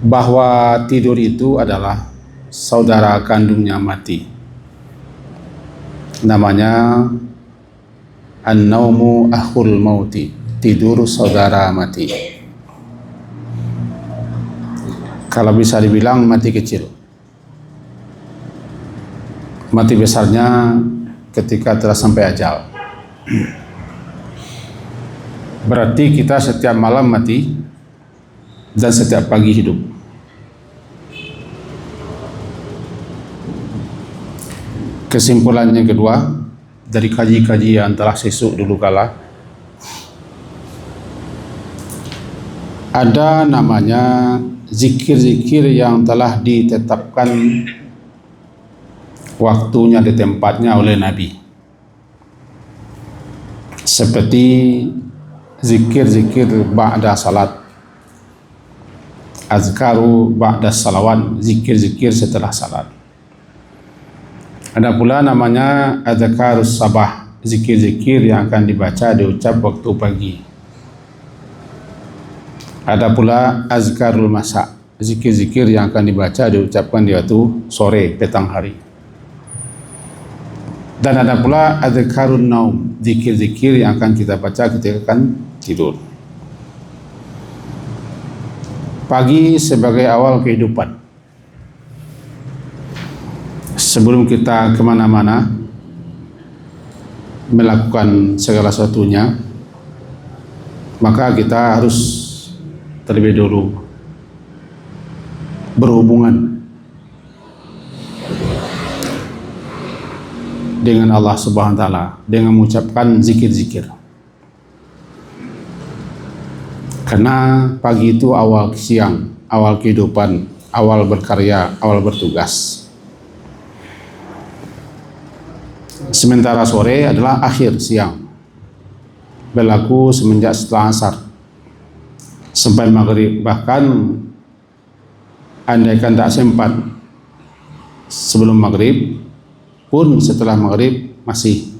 bahwa tidur itu adalah saudara kandungnya mati. Namanya an-naumu akhul mauti, tidur saudara mati. Kalau bisa dibilang mati kecil. Mati besarnya ketika telah sampai ajal. Berarti kita setiap malam mati dan setiap pagi hidup. Kesimpulan yang kedua dari kaji-kaji yang telah sesuk dulu kala, ada namanya zikir-zikir yang telah ditetapkan waktunya di tempatnya oleh Nabi, seperti zikir-zikir ba'da salat, azkaru ba'da salawat, zikir-zikir setelah salat. Ada pula namanya azkarus sabah, zikir-zikir yang akan dibaca diucap waktu pagi. Ada pula azkarul masa, zikir-zikir yang akan dibaca diucapkan di waktu sore, petang hari. Dan ada pula azkarun naum, zikir-zikir yang akan kita baca ketika akan tidur. Pagi sebagai awal kehidupan. Sebelum kita kemana-mana melakukan segala sesuatunya, maka kita harus terlebih dahulu berhubungan dengan Allah Subhanahu wa taala dengan mengucapkan zikir-zikir. Karena pagi itu awal siang, awal kehidupan, awal berkarya, awal bertugas. Sementara sore adalah akhir siang, berlaku semenjak setelah asar sampai maghrib. Bahkan andaikan tak sempat sebelum maghrib pun, setelah maghrib masih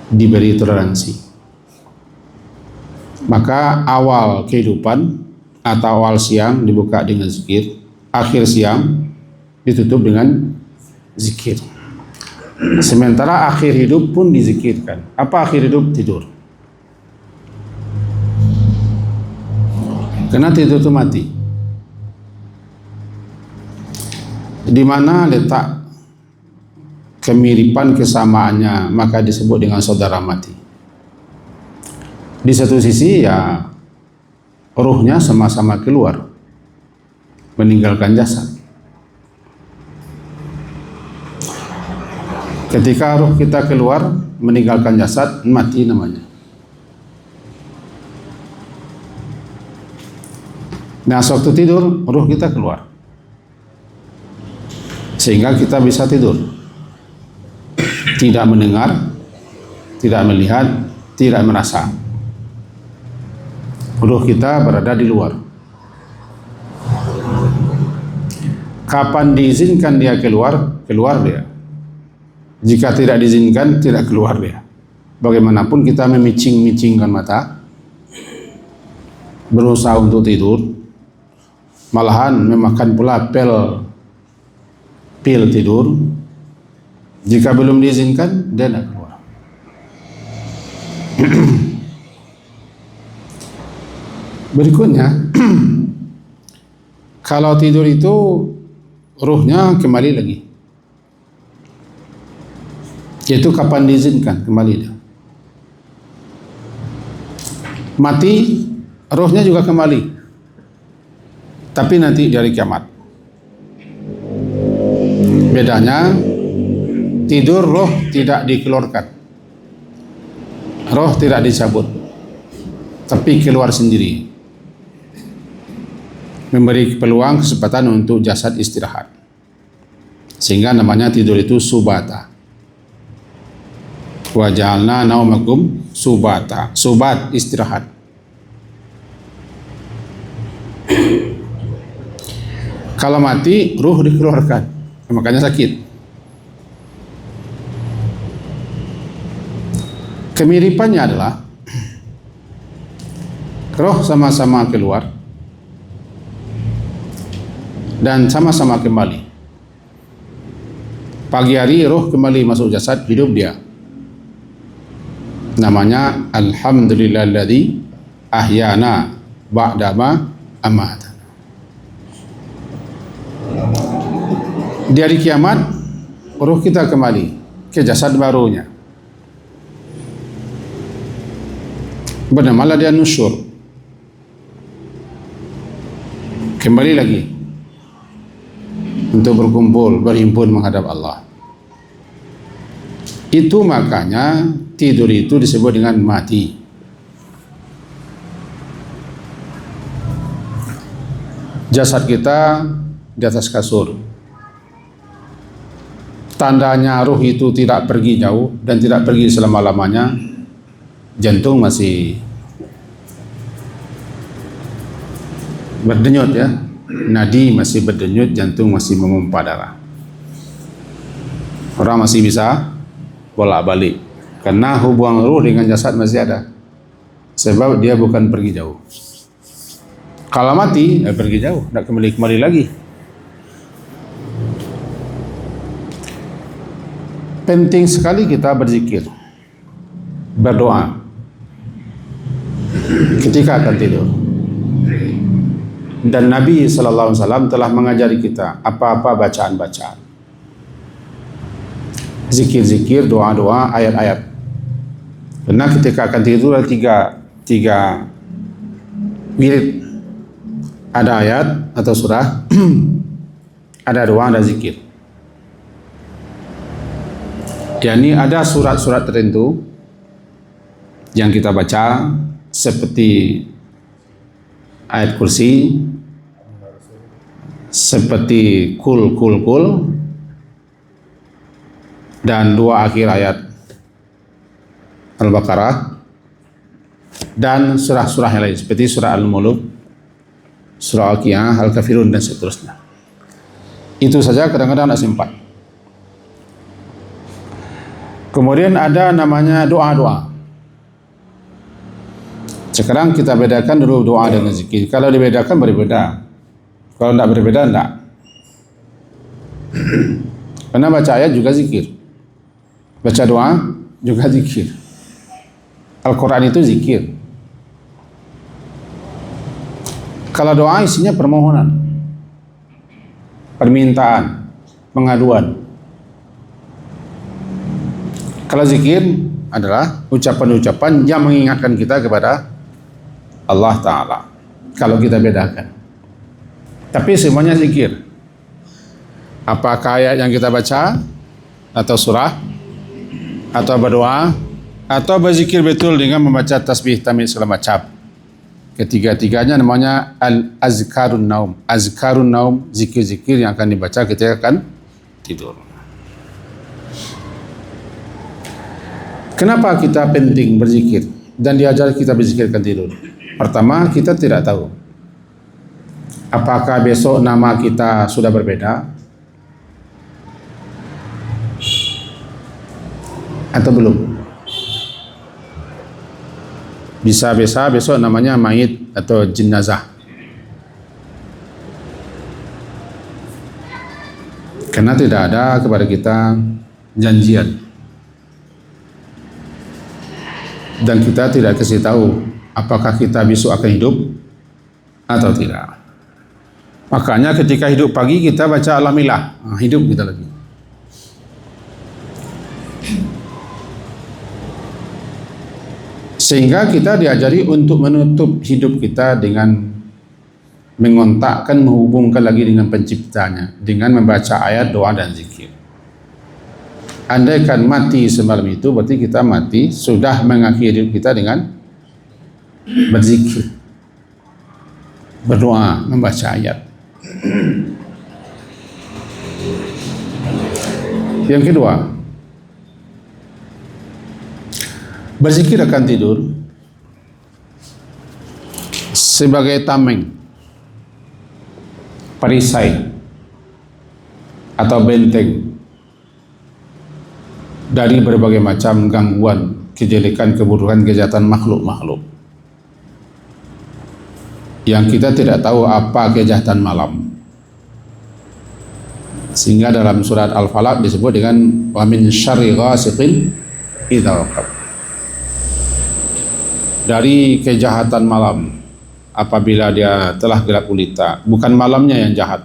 diberi toleransi. Maka awal kehidupan atau awal siang dibuka dengan zikir, akhir siang ditutup dengan zikir. Sementara akhir hidup pun dizikirkan. Apa akhir hidup? Tidur. Karena tidur itu mati. Di mana letak kemiripan kesamaannya, maka disebut dengan saudara mati. Di satu sisi ya ruhnya sama-sama keluar meninggalkan jasad. Ketika ruh kita keluar meninggalkan jasad, mati namanya. Nah, sewaktu tidur ruh kita keluar, sehingga kita bisa tidur, tidak mendengar, tidak melihat, tidak merasa. Ruh kita berada di luar. Kapan diizinkan dia keluar, keluar dia. Jika tidak diizinkan, tidak keluar dia. Bagaimanapun kita memicing-micingkan mata, berusaha untuk tidur, malahan memakan pula pil tidur. Jika belum diizinkan, dia tidak keluar. Berikutnya, kalau tidur itu ruhnya kembali lagi, yaitu kapan diizinkan kembali dia. Mati, rohnya juga kembali, tapi nanti di hari kiamat. Bedanya, tidur roh tidak dikeluarkan, roh tidak dicabut, tapi keluar sendiri, memberi peluang kesempatan untuk jasad istirahat, sehingga namanya tidur itu subata. Wa ja'alna naumakum subata. Subat, istirahat. Kalau mati, ruh dikeluarkan, makanya sakit. Kemiripannya adalah roh sama-sama keluar dan sama-sama kembali. Pagi hari roh kembali masuk jasad, hidup dia. Namanya alhamdulillahilladzi ahyana ba'dama amatana. Di hari kiamat roh kita kembali ke jasad barunya. Bernamalah dia nusyur. Kembali lagi untuk berkumpul, berhimpun menghadap Allah. Itu makanya tidur itu disebut dengan mati. Jasad kita di atas kasur. Tandanya ruh itu tidak pergi jauh dan tidak pergi selama-lamanya. Jantung masih berdenyut ya. Nadi masih berdenyut, jantung masih memompa darah. Orang masih bisa bolak-balik karena hubungan ruh dengan jasad masih ada. Sebab dia bukan pergi jauh. Kalau mati, pergi jauh, tidak kembali lagi. Penting sekali kita berzikir, berdoa ketika akan tidur. Dan Nabi SAW telah mengajari kita apa-apa bacaan-bacaan, zikir-zikir, doa-doa, ayat-ayat. Karena ketika akan tidur ada tiga wirid. Ada ayat atau surah, ada doa, ada zikir. Yani ada surat-surat tertentu yang kita baca seperti ayat kursi, seperti kul dan dua akhir ayat Al-Baqarah dan surah-surah yang lain seperti surah Al-Mulk, surah Al-Qiyamah, Al-Kafirun dan seterusnya. Itu saja kadang-kadang ada sempat. Kemudian ada namanya doa-doa. Sekarang kita bedakan dulu doa dengan zikir. Kalau dibedakan berbeda. Kalau tidak berbeda, tidak. Karena baca ayat juga zikir. Baca doa juga zikir. Al-Quran itu zikir. Kalau doa isinya permohonan, permintaan, pengaduan. Kalau zikir adalah ucapan-ucapan yang mengingatkan kita kepada Allah Ta'ala. Kalau kita bedakan. Tapi semuanya zikir. Apakah ayat yang kita baca, atau surah, atau berdoa, atau berzikir betul dengan membaca tasbih, tahmid segala macam. Ketiga-tiganya namanya al-azkarun naum. Azkarun naum, zikir-zikir yang akan dibaca ketika akan tidur. Kenapa kita penting berzikir dan diajar kita berzikirkan tidur? Pertama, kita tidak tahu apakah besok nama kita sudah berbeda atau belum. Bisa besok namanya mayit atau jenazah. Karena tidak ada kepada kita janjian. Dan kita tidak kasih tahu apakah kita besok akan hidup atau tidak. Makanya ketika hidup pagi kita baca alhamdulillah, hidup kita lagi. Sehingga kita diajari untuk menutup hidup kita dengan mengontakkan, menghubungkan lagi dengan penciptanya, dengan membaca ayat, doa dan zikir. Andaikan mati semalam itu, berarti kita mati sudah mengakhiri hidup kita dengan berzikir, berdoa, membaca ayat. Yang kedua, berzikir akan tidur sebagai tameng, perisai atau benteng dari berbagai macam gangguan, kejelekan, keburukan, kejahatan makhluk-makhluk. yang kita tidak tahu apa kejahatan malam. Sehingga dalam surat Al-Falaq disebut dengan wa min syarri ghasiqin idza waqab. Dari kejahatan malam apabila dia telah gelap gulita. Bukan malamnya yang jahat,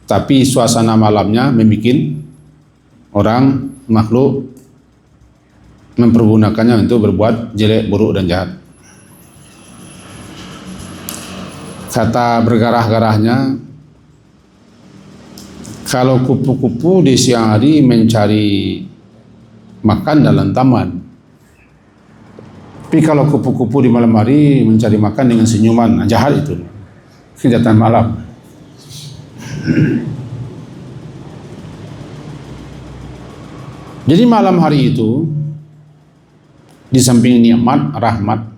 tapi suasana malamnya membuat orang makhluk mempergunakannya untuk berbuat jelek, buruk dan jahat. Kata bergarah-garahnya, kalau kupu-kupu di siang hari mencari makan dalam taman, tapi kalau kupu-kupu di malam hari mencari makan dengan senyuman, jahat itu, kejahatan malam. Jadi malam hari itu di samping nikmat, rahmat,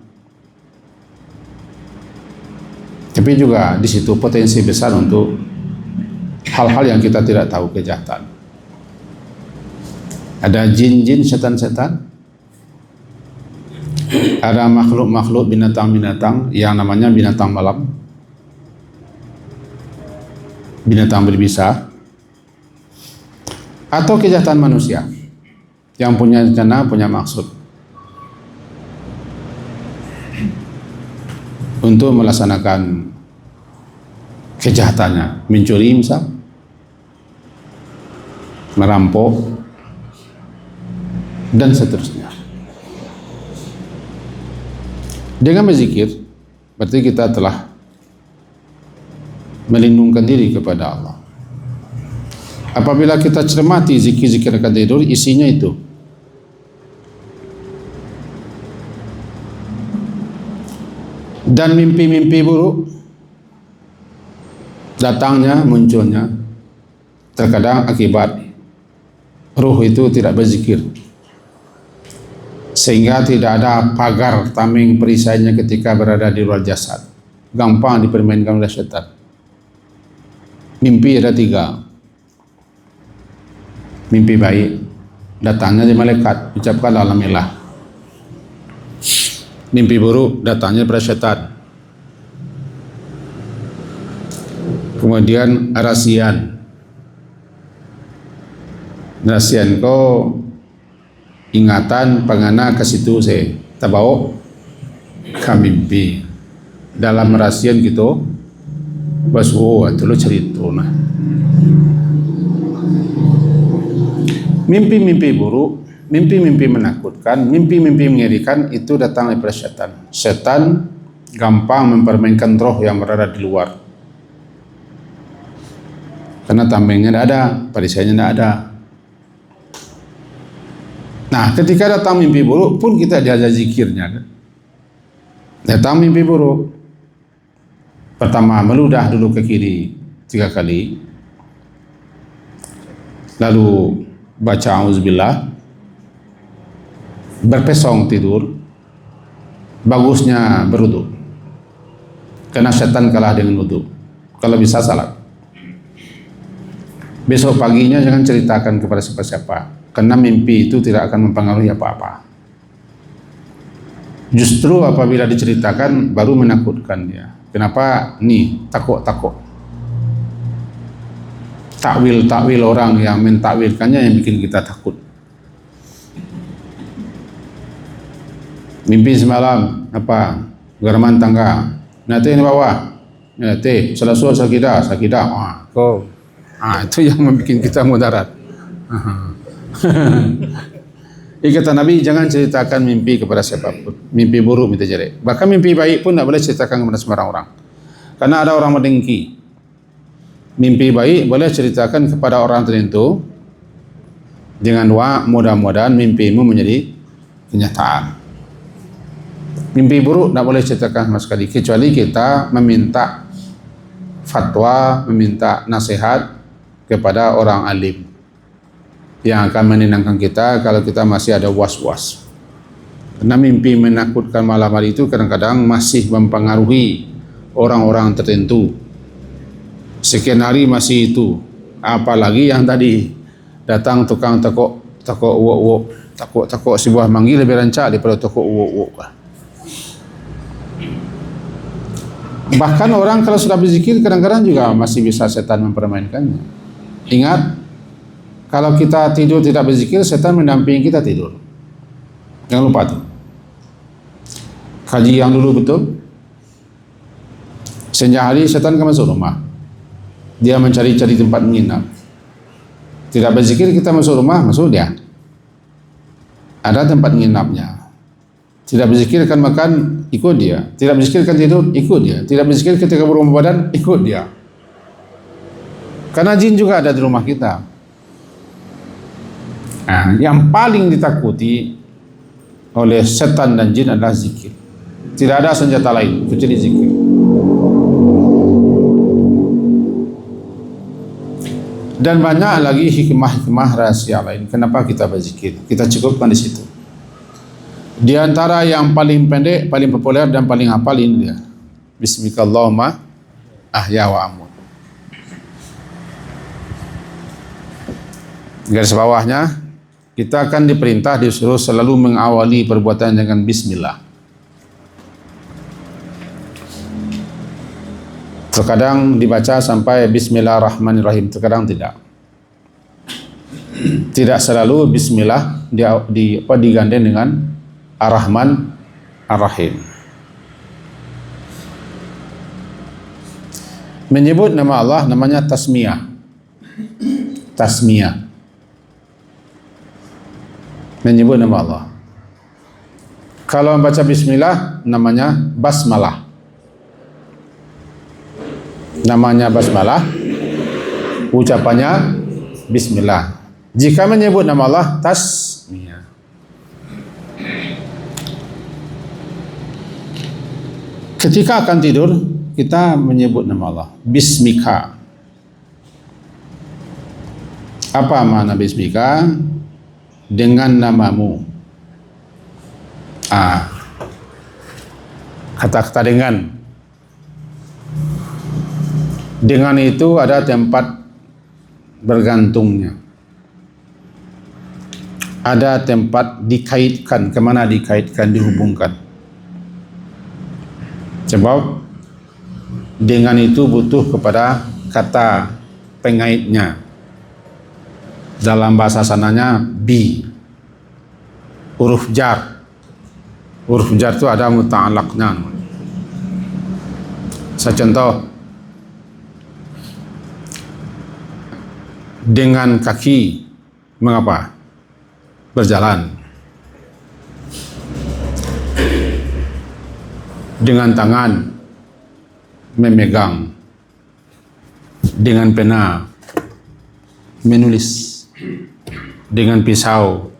tapi juga di situ potensi besar untuk hal-hal yang kita tidak tahu kejahatan. Ada jin-jin, setan-setan, ada makhluk-makhluk, binatang-binatang yang namanya binatang malam, binatang berbisa, atau kejahatan manusia yang punya rencana, punya maksud untuk melaksanakan kejahatannya, mencuri misal, merampok, dan seterusnya. Dengan berzikir, berarti kita telah melindungkan diri kepada Allah. Apabila kita cermati zikir-zikir akan tidur, isinya itu. Dan mimpi-mimpi buruk datangnya, munculnya terkadang akibat ruh itu tidak berzikir, sehingga tidak ada pagar tameng perisainya ketika berada di luar jasad, gampang dipermainkan oleh syaitan. Mimpi ada 3. Mimpi baik datangnya di malaikat, ucapkan alhamdulillah. Mimpi buruk datangnya dari syaitan. Kemudian rasian kau ingatan pangana ke situ saya tabawa ke mimpi. Dalam rasian gitu bas itu lo cerita nah. Mimpi-mimpi buruk, mimpi-mimpi menakutkan, mimpi-mimpi mengerikan itu datang dari setan. Setan gampang mempermainkan roh yang berada di luar, karena tamengnya tidak ada, perisainya tidak ada. Nah, ketika datang mimpi buruk pun kita diajar zikirnya. Datang mimpi buruk, pertama meludah dulu ke kiri 3 kali, lalu baca auzubillah, berpesong tidur, bagusnya berwudu, karena setan kalah dengan wudu, kalau bisa salat. Besok paginya jangan ceritakan kepada siapa-siapa, karena mimpi itu tidak akan mempengaruhi apa-apa. Justru apabila diceritakan baru menakutkan dia. Kenapa? Nih, takut-takut. Takwil orang yang mentakwilkannya yang bikin kita takut. Mimpi semalam apa? Garaman tangga. Nanti ini bawah. Nanti selesai sakidah. Itu yang membuat kita mudarat. Kata Nabi, jangan ceritakan mimpi kepada siapapun. Mimpi buruk, mimpi jelek. Bahkan mimpi baik pun tidak boleh ceritakan kepada sembarang orang. Karena ada orang mendengki. Mimpi baik boleh ceritakan kepada orang tertentu dengan doa, mudah-mudahan mimpimu menjadi kenyataan. Mimpi buruk tidak boleh ceritakan sama sekali, kecuali kita meminta fatwa, meminta nasihat kepada orang alim yang akan menenangkan kita kalau kita masih ada was-was. Karena mimpi menakutkan malam hari itu kadang-kadang masih mempengaruhi orang-orang tertentu. Sekian hari masih itu, apalagi yang tadi datang tukang takut uok sebuah manggil lebih rancak daripada takut uok. Bahkan orang kalau sudah berzikir kadang-kadang juga masih bisa setan mempermainkannya. Ingat, kalau kita tidur tidak berzikir, setan mendampingi kita tidur. Jangan lupa tuh. Kaji yang dulu betul. Senja hari setan akan masuk rumah. Dia mencari-cari tempat menginap. Tidak berzikir kita masuk rumah, masuk dia. Ada tempat menginapnya. Tidak berzikir kan makan, ikut dia. Tidak berzikir kan tidur, ikut dia. Tidak berzikir ketika berumah badan, ikut dia. Karena jin juga ada di rumah kita. Nah, yang paling ditakuti oleh setan dan jin adalah zikir. Tidak ada senjata lain kecuali zikir. Dan banyak lagi hikmah-hikmah rahasia lain. Kenapa kita berzikir? Kita cukupkan di situ. Di antara yang paling pendek, paling populer dan paling hafal ini dia. Bismikallahumma ahya wa amut. Garis bawahnya, kita akan diperintah disuruh selalu mengawali perbuatan dengan bismillah. Terkadang dibaca sampai bismillahirrahmanirrahim, terkadang tidak. Tidak selalu bismillah digandeng dengan Ar-Rahman Ar-Rahim. Menyebut nama Allah namanya tasmiyah. Tasmiyah. Menyebut nama Allah. Kalau membaca bismillah namanya basmalah. Namanya basmalah, ucapannya bismillah. Jika menyebut nama Allah tasmiyah. Ketika akan tidur, kita menyebut nama Allah. Bismika. Apa makna bismika? Dengan namamu. Kata-kata dengan. Dengan itu ada tempat bergantungnya. Ada tempat dikaitkan. Kemana dikaitkan, dihubungkan. Sebab dengan itu butuh kepada kata pengaitnya. Dalam bahasa sananya bi, huruf jar. Huruf jar itu ada muta'alaqnya. Saya contoh, dengan kaki mengapa? Berjalan. Dengan tangan memegang, dengan pena menulis, dengan pisau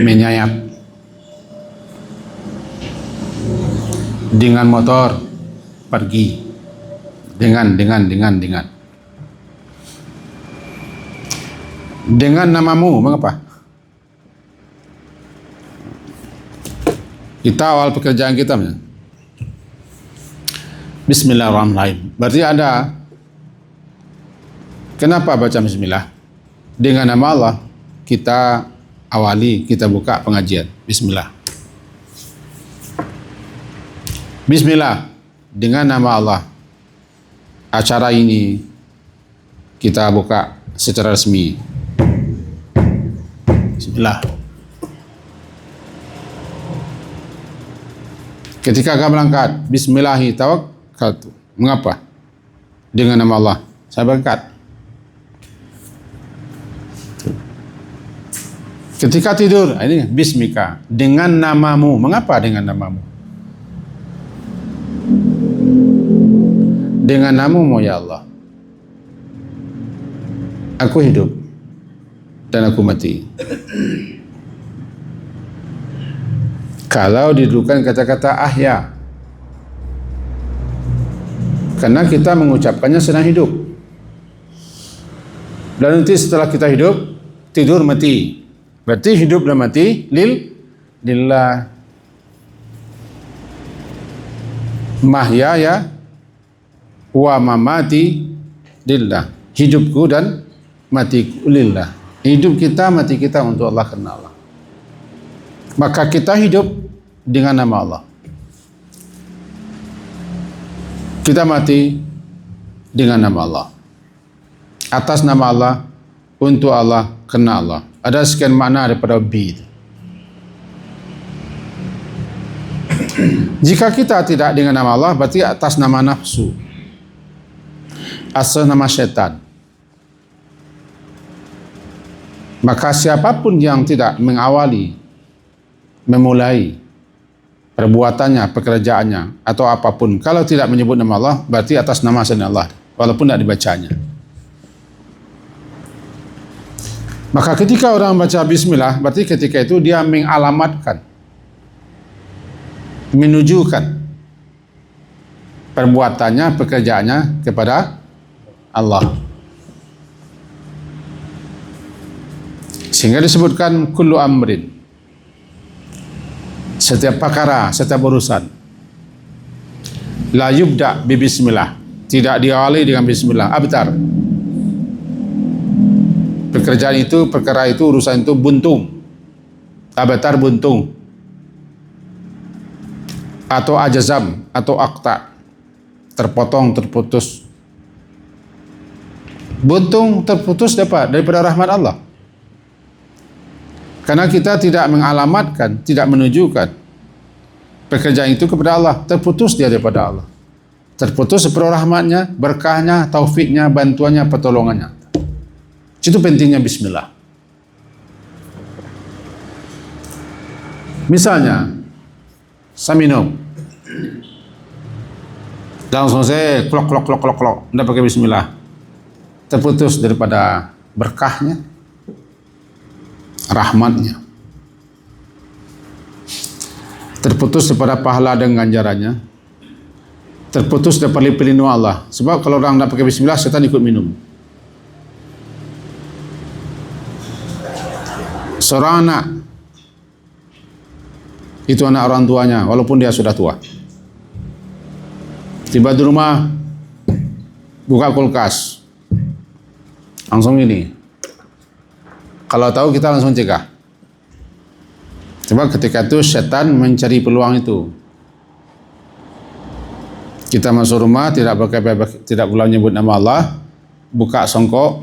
menyayat, dengan motor pergi, dengan namamu mengapa? Kita awal pekerjaan kita Bismillahirrahmanirrahim. Berarti ada. Kenapa baca bismillah? Dengan nama Allah kita awali, kita buka pengajian. Bismillah. Bismillah, dengan nama Allah. Acara ini kita buka secara resmi. Bismillah. Ketika akan berangkat, bismillahi tawakkaltu. Mengapa? Dengan nama Allah saya berangkat. Ketika tidur, ini bismika, dengan namamu. Mengapa dengan namamu? Dengan namamu ya Allah, aku hidup dan aku mati. Kalau didudukan kata-kata ahya, karena kita mengucapkannya sedang hidup. Dan nanti setelah kita hidup, tidur mati. Berarti hidup dan mati lillah. Mahyaya wa mamati lillah. Hidupku dan matiku lillah. Hidup kita, mati kita untuk Allah, karena Allah. Maka kita hidup dengan nama Allah. Kita mati dengan nama Allah, atas nama Allah, untuk Allah, kena Allah. Ada sekian makna daripada bi. Jika kita tidak dengan nama Allah, berarti atas nama nafsu, atas nama syaitan. Maka siapapun yang tidak mengawali, memulai perbuatannya, pekerjaannya, atau apapun, kalau tidak menyebut nama Allah, berarti atas nama selain Allah, walaupun tidak dibacanya. Maka ketika orang baca bismillah, berarti ketika itu dia mengalamatkan, menujukan perbuatannya, pekerjaannya kepada Allah. Sehingga disebutkan kullu amrin, setiap perkara, setiap urusan, la yubda bi bismillah, tidak diawali dengan bismillah, abtar. Pekerjaan itu, perkara itu, urusan itu buntung, abtar buntung, atau ajazam, atau akta, terpotong, terputus. Buntung, terputus daripada rahmat Allah. Karena kita tidak mengalamatkan, tidak menunjukkan pekerjaan itu kepada Allah, terputus dia daripada Allah. Terputus seperti rahmatnya, berkahnya, taufiknya, bantuannya, pertolongannya. Itu pentingnya bismillah. Misalnya, saya minum, langsung saya klok, tidak pakai bismillah. Terputus daripada berkahnya, rahmatnya, terputus daripada pahala dan ganjarannya, terputus daripada perlindungan Allah. Sebab kalau orang tidak pakai bismillah, setan ikut minum. Seorang anak, itu anak orang tuanya, walaupun dia sudah tua, tiba di rumah, buka kulkas, langsung ini. Kalau tahu kita langsung cegah. Sebab ketika itu setan mencari peluang itu. Kita masuk rumah, tidak pula menyebut nama Allah, buka songkok,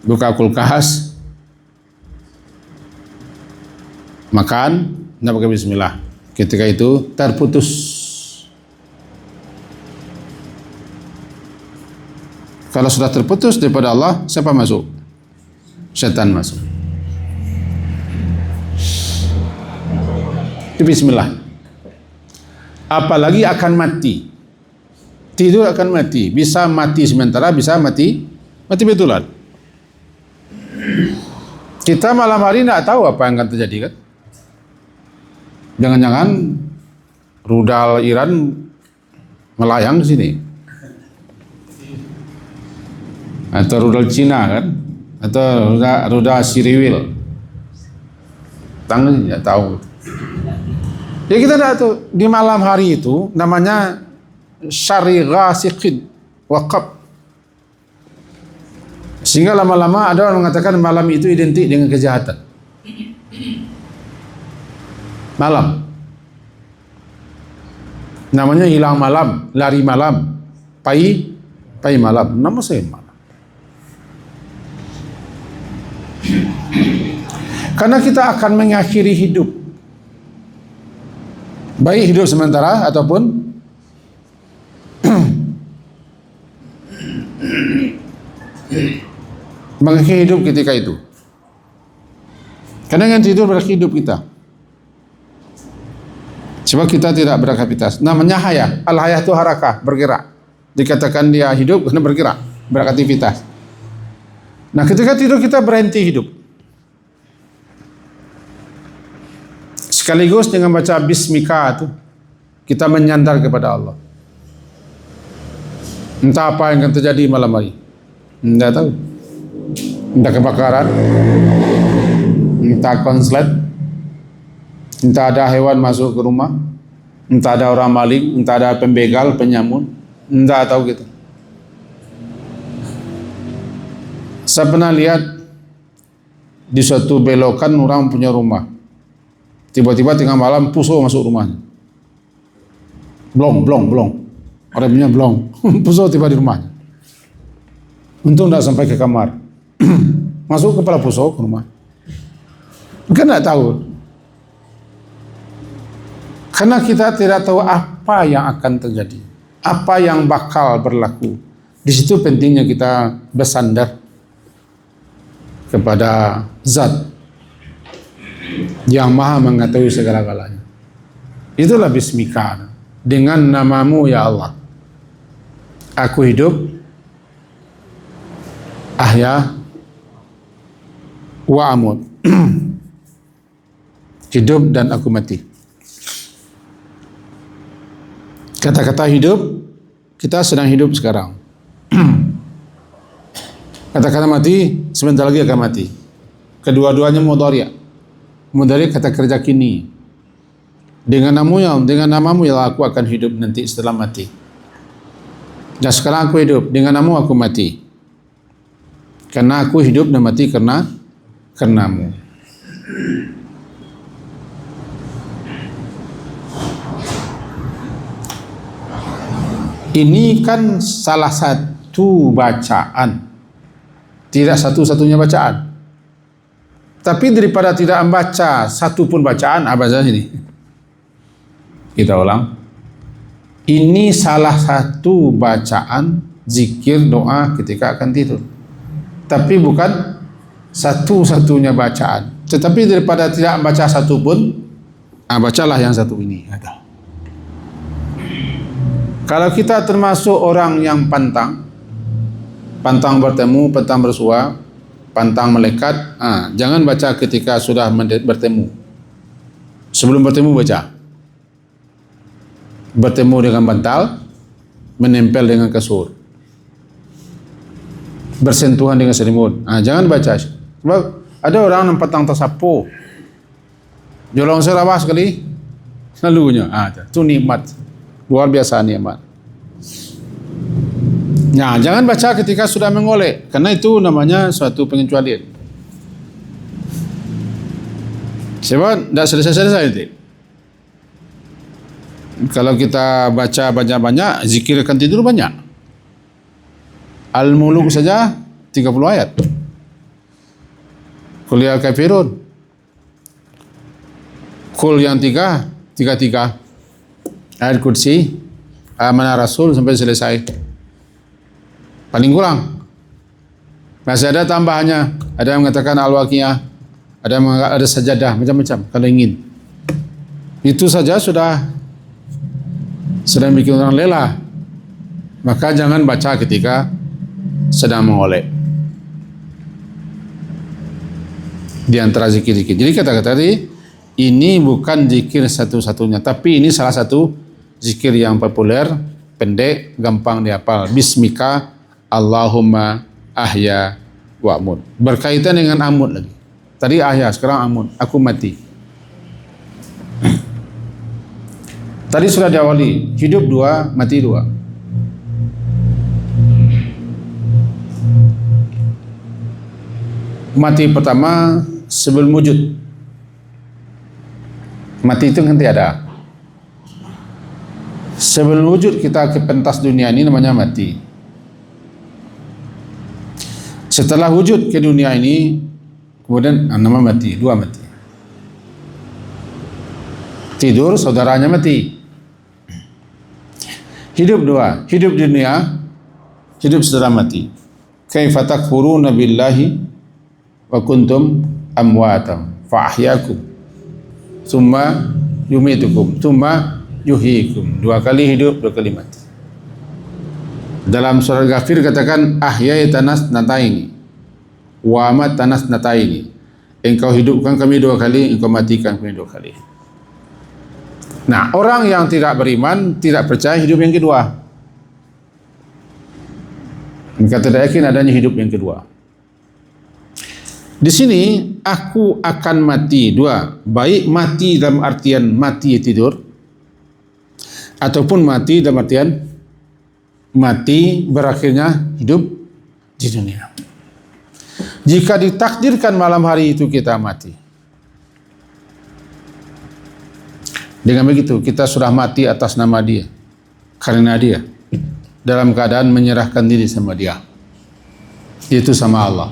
buka kulkas, makan, tidak pakai bismillah. Ketika itu terputus. Kalau sudah terputus daripada Allah, siapa masuk? Setan masuk. Itu bismillah. Apalagi akan mati. Tidur akan mati. Bisa mati sementara, bisa mati betulan. Kita malam hari tidak tahu apa yang akan terjadi, kan? Jangan-jangan rudal Iran melayang di sini. Atau rudal Cina, kan? Atau rudal Siriwil, tangan tidak tahu. Ya kita tidak tahu. Di malam hari itu namanya syari ghasiqin waqab. Sehingga lama-lama ada orang mengatakan malam itu identik dengan kejahatan. Malam namanya hilang malam, lari malam, pai malam, nama saya malam. Karena kita akan mengakhiri hidup, baik hidup sementara ataupun mengakhiri hidup ketika itu. Karena dengan tidur berakhir hidup kita. Sebab kita tidak beraktivitas. Namanya hayah. Al-hayah itu harakah, bergerak. Dikatakan dia hidup karena bergerak, beraktivitas. Nah, ketika tidur kita berhenti hidup. Sekaligus dengan baca bismika itu kita menyandar kepada Allah. Entah apa yang akan terjadi malam hari, tidak tahu. Entah kebakaran, entah konslet, entah ada hewan masuk ke rumah, entah ada orang maling, entah ada pembegal, penyamun, entah tahu gitu. Saya pernah lihat di suatu belokan orang punya rumah. Tiba-tiba tengah malam pusuh masuk rumahnya. Blong. Remnya blong. Puso tiba di rumahnya. Untung tidak sampai ke kamar. Masuk kepala Puso ke rumah. Kan tidak tahu. Karena kita tidak tahu apa yang akan terjadi, apa yang bakal berlaku. Di situ pentingnya kita bersandar kepada Zat yang Maha mengetahui segala-galanya. Itulah bismika, dengan namamu ya Allah. Aku hidup, ahya, wa amut. Hidup dan aku mati. Kata-kata hidup, kita sedang hidup sekarang. Kata-kata mati, sebentar lagi akan mati. Kedua-duanya mudhari'. Mudhari' kata kerja kini. Dengan namamu ya Allah, aku akan hidup nanti setelah mati. Dan sekarang aku hidup, dengan namamu aku mati. Karena aku hidup dan mati karenamu. Ini kan salah satu bacaan, tidak satu-satunya bacaan. Tapi daripada tidak membaca satu pun bacaan, apa saja ini? Kita ulang. Ini salah satu bacaan zikir doa ketika akan tidur. Tapi bukan satu-satunya bacaan. Tetapi daripada tidak membaca satu pun, bacalah yang satu ini. Kalau kita termasuk orang yang pantang bertemu, pantang bersua, pantang melekat, jangan baca ketika sudah bertemu. Sebelum bertemu baca. Bertemu dengan bantal, menempel dengan kasur, bersentuhan dengan selimut. Jangan baca. Sebab ada orang yang pantang tersapu, jolong selawah sekali, selalunya. Itu nikmat. Luar biasa nikmat. Nah, jangan baca ketika sudah mengolek, karena itu namanya suatu pengecualian. Sebab tidak selesai-selesai nanti. Kalau kita baca banyak-banyak, zikir akan tidur banyak. Al-Muluk saja 30 ayat. Qul ya kafirun. Qul yang 33. Ayat kursi, amanah Rasul sampai selesai. Paling kurang. Masih ada tambahannya. Ada yang mengatakan al-waqiah, ada sajadah, macam-macam kalau ingin. Itu saja sudah bikin orang lelah. Maka jangan baca ketika sedang mengolek. Di antara zikir-zikir. Jadi kata-kata tadi, ini bukan zikir satu-satunya, tapi ini salah satu zikir yang populer, pendek, gampang dihafal. Bismika Allahumma ahya wa amut. Berkaitan dengan amut lagi. Tadi ahya, sekarang amut. Aku mati. Tadi sudah diawali, hidup 2, mati 2. Mati pertama sebelum wujud. Mati itu nanti ada. Sebelum wujud kita ke pentas dunia ini namanya mati. Setelah wujud ke dunia ini, kemudian nama mati, 2 mati. Tidur, saudaranya mati. Hidup 2, hidup di dunia, hidup setelah mati. Kaifa takfuruna billahi wa kuntum amwatam fa ahyakum tsumma yumitukum tsumma yuhyikum. 2 kali hidup, 2 kali mati. Dalam surah Ghafir katakan ahyai tanas nataini wa amat tanas nataini. Engkau hidupkan kami 2 kali, engkau matikan kami 2 kali. Nah, orang yang tidak beriman, tidak percaya hidup yang kedua. Mereka tidak yakin adanya hidup yang kedua. Di sini aku akan mati 2, baik mati dalam artian mati tidur, ataupun mati dalam artian mati berakhirnya hidup di dunia. Jika ditakdirkan malam hari itu kita mati, dengan begitu kita sudah mati atas nama Dia. karena dia dalam keadaan menyerahkan diri sama dia, itu sama Allah.